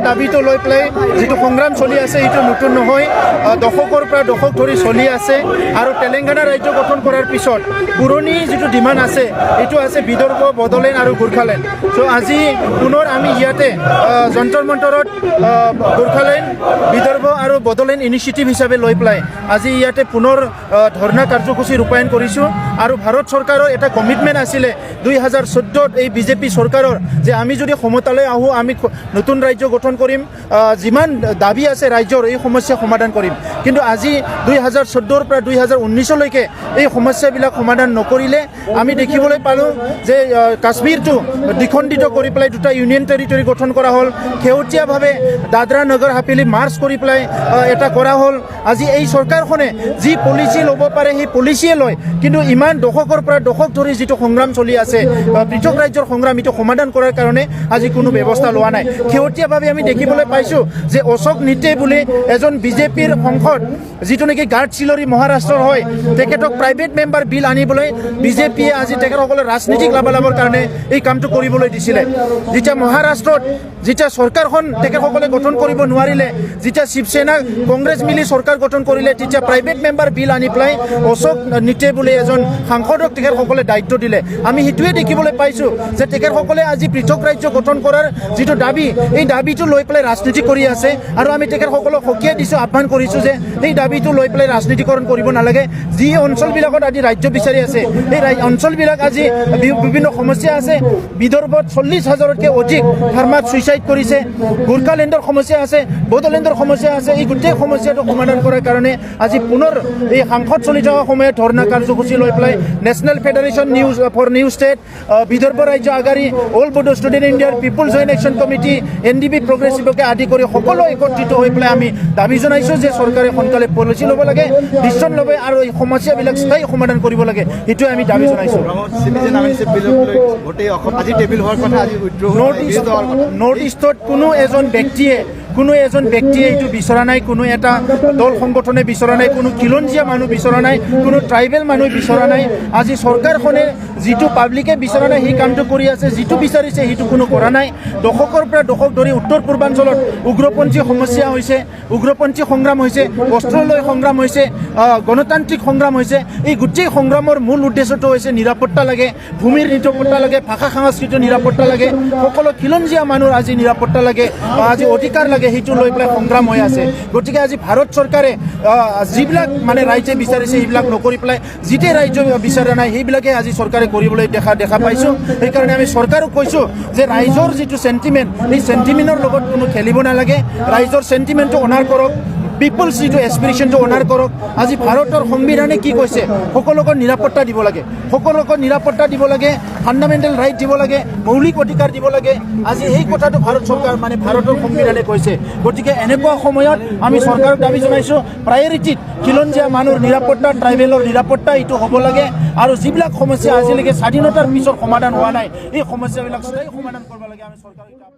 দাবীটো লৈ পেলাই যিটো সংগ্ৰাম চলি আছে এইটো নতুন নহয়, দশকৰ পৰা দশক ধৰি চলি আছে। আৰু তেলেংগানা ৰাজ্য গঠন কৰাৰ পিছত পুৰণি যিটো ডিমাণ্ড আছে এইটো আছে বিদৰ্ভ, বড়োলেণ্ড আৰু গোৰ্খালেণ্ড। চ' আজি পুনৰ আমি ইয়াতে যন্তৰ মন্তৰত গোৰ্খালেণ্ড, বিদৰ্ভ আৰু বড়োলেণ্ড ইনিচিয়েটিভ হিচাপে লৈ পেলাই আজি ইয়াতে পুনৰ ধৰ্ণা কাৰ্যসূচী ৰূপায়ণ কৰিছোঁ। আৰু ভাৰত চৰকাৰৰ এটা কমিটমেণ্ট আছিলে 2014 এই বিজেপি চৰকাৰৰ যে আমি যদি ক্ষমতালৈ আহোঁ আমি নতুন ৰাজ্য গঠন কৰিম, যিমান দাবী আছে ৰাজ্যৰ এই সমস্যা সমাধান কৰিম। কিন্তু আজি 2014 পৰা 2019লৈকে এই সমস্যাবিলাক সমাধান নকৰিলে আমি দেখিবলৈ পালোঁ যে কাশ্মীৰটো দ্বিখণ্ডিত কৰি পেলাই দুটা ইউনিয়ন টেৰিটৰী গঠন কৰা হ'ল, শেহতীয়াভাৱে দাদৰা নগৰ হাভেলী মাৰ্জ কৰি পেলাই এটা কৰা হ'ল। আজি এই চৰকাৰখনে যি পলিচি ল'ব পাৰে সেই পলিচিয়ে লয়, কিন্তু ইমান দশকৰ পৰা দশক ধৰি যিটো সংগ্ৰাম চলি আছে পৃথক ৰাজ্যৰ সংগ্ৰাম এইটো সমাধান কৰাৰ কাৰণে আজি কোনো ব্যৱস্থা লোৱা নাই। শেহতীয়াভাৱে আমি দেখিবলৈ পাইছোঁ যে অশোক নিতে বুলি এজন বিজেপিৰ সাংসদ, যিটো নেকি গাডচিলৰী মহাৰাষ্ট্ৰৰ হয়, তেখেতক প্ৰাইভেট মেম্বাৰ বিল আনিবলৈ বিজেপিয়ে আজি তেখেতসকলে ৰাজনীতিক লাভালাভৰ কাৰণে এই কামটো কৰিবলৈ দিছিলে। যেতিয়া মহাৰাষ্ট্ৰত যেতিয়া চৰকাৰখন তেখেতসকলে গঠন কৰিব নোৱাৰিলে, যেতিয়া শিৱসেনা কংগ্ৰেছ মিলি চৰকাৰ গঠন কৰিলে, তেতিয়া প্ৰাইভেট মেম্বাৰ বিল আনি পেলাই অশোক নিতে বুলি এজন সাংসদক তেখেতসকলে দায়িত্ব দিলে। আমি সেইটোৱে দেখিবলৈ পাইছোঁ যে তেখেতসকলে আজি পৃথক ৰাজ্য গঠন কৰাৰ যিটো দাবী এই দাবীটো লৈ পেলাই ৰাজনীতি কৰি আছে। আৰু আমি তেখেতসকলক সকীয়াই দিছোঁ, আহ্বান কৰিছোঁ যে এই দাবীটো লৈ পেলাই ৰাজনীতিকৰণ কৰিব নালাগে। যি অঞ্চলবিলাকত আজি ৰাজ্য বিচাৰি আছে এই অঞ্চলবিলাক আজি বিভিন্ন সমস্যা আছে। বিদৰ্ভত 40,000তকৈ অধিক ফাৰ্মাৰ ছুইচাইড কৰিছে, গোৰ্খালেণ্ডৰ সমস্যা আছে, বড়োলেণ্ডৰ সমস্যা আছে। এই গোটেই সমস্যাটো সমাধান কৰাৰ কাৰণে আজি পুনৰ এই সাংসদ চলি থকা সময়ত ধৰ্ণা কাৰ্যসূচী লৈ পেলাই national federation for new state, Vidarbha ৰাজ্য আগাৰী, অল বড়ো ষ্টুডেণ্ট ইণ্ডিয়াৰ people joint action committee, NDP প্ৰগ্ৰেছিভকে আদি কৰি সকলো একত্ৰিত হৈ পেলাই আমি দাবী জনাইছোঁ যে চৰকাৰে সোনকালে পলিচি ল'ব লাগে, ডিচিশ্যন ল'ব আৰু এই সমস্যাবিলাক স্থায়ী সমাধান কৰিব লাগে। সেইটোৱে আমি দাবী জনাইছোঁ। নৰ্থ ইষ্টত কোনো এজন ব্যক্তিয়ে এইটো বিচৰা নাই, কোনো এটা দল সংগঠনে বিচৰা নাই, কোনো খিলঞ্জীয়া মানুহ বিচৰা নাই, কোনো ট্ৰাইবেল মানুহ বিচৰা নাই। আজি চৰকাৰখনে যিটো পাব্লিকে বিচৰা নাই সেই কামটো কৰি আছে, যিটো বিচাৰিছে সেইটো কোনো কৰা নাই। দশকৰ পৰা দশক ধৰি উত্তৰ পূৰ্বাঞ্চলত উগ্ৰপন্থী সমস্যা হৈছে, উগ্ৰপন্থী সংগ্ৰাম হৈছে, অস্ত্ৰলৈ সংগ্ৰাম হৈছে, গণতান্ত্ৰিক সংগ্ৰাম হৈছে। এই গোটেই সংগ্ৰামৰ মূল উদ্দেশ্যটো হৈছে নিৰাপত্তা লাগে, ভূমিৰ নিৰাপত্তা লাগে, ভাষা সংস্কৃতিৰ নিৰাপত্তা লাগে, সকলো খিলঞ্জীয়া মানুহৰ আজি নিৰাপত্তা লাগে, আজি অধিকাৰ লাগে, সেইটো লৈ পেলাই সংগ্ৰাম হৈ আছে। গতিকে আজি ভাৰত চৰকাৰে যিবিলাক মানে ৰাইজে বিচাৰিছে সেইবিলাক নকৰি পেলাই যিতে ৰাইজ বিচৰা নাই সেইবিলাকে আজি চৰকাৰে কৰিবলৈ দেখা পাইছোঁ। সেইকাৰণে আমি চৰকাৰক কৈছোঁ যে ৰাইজৰ যিটো চেণ্টিমেণ্ট এই চেণ্টিমেণ্টৰ লগত কোনো খেলিব নালাগে, ৰাইজৰ চেণ্টিমেণ্টটো অনাৰ কৰক, পিপলছ যিটো এছপিৰেশ্যনটো অনাৰ কৰক। আজি ভাৰতৰ সংবিধানে কি কৈছে? সকলোকে নিৰাপত্তা দিব লাগে, সকলোকে নিৰাপত্তা দিব লাগে, ফাণ্ডামেণ্টেল ৰাইট দিব লাগে, মৌলিক অধিকাৰ দিব লাগে। আজি সেই কথাটো ভাৰত চৰকাৰ মানে ভাৰতৰ সংবিধানে কৈছে। গতিকে এনেকুৱা সময়ত আমি চৰকাৰক দাবী জনাইছোঁ প্ৰায়ৰিটিত খিলঞ্জীয়া মানুহৰ নিৰাপত্তা, ট্ৰাইবেলৰ নিৰাপত্তা এইটো হ'ব লাগে। আৰু যিবিলাক সমস্যা আজিলৈকে স্বাধীনতাৰ পিছত সমাধান হোৱা নাই এই সমস্যাবিলাক স্থায়ী সমাধান কৰিব লাগে। আমি চৰকাৰক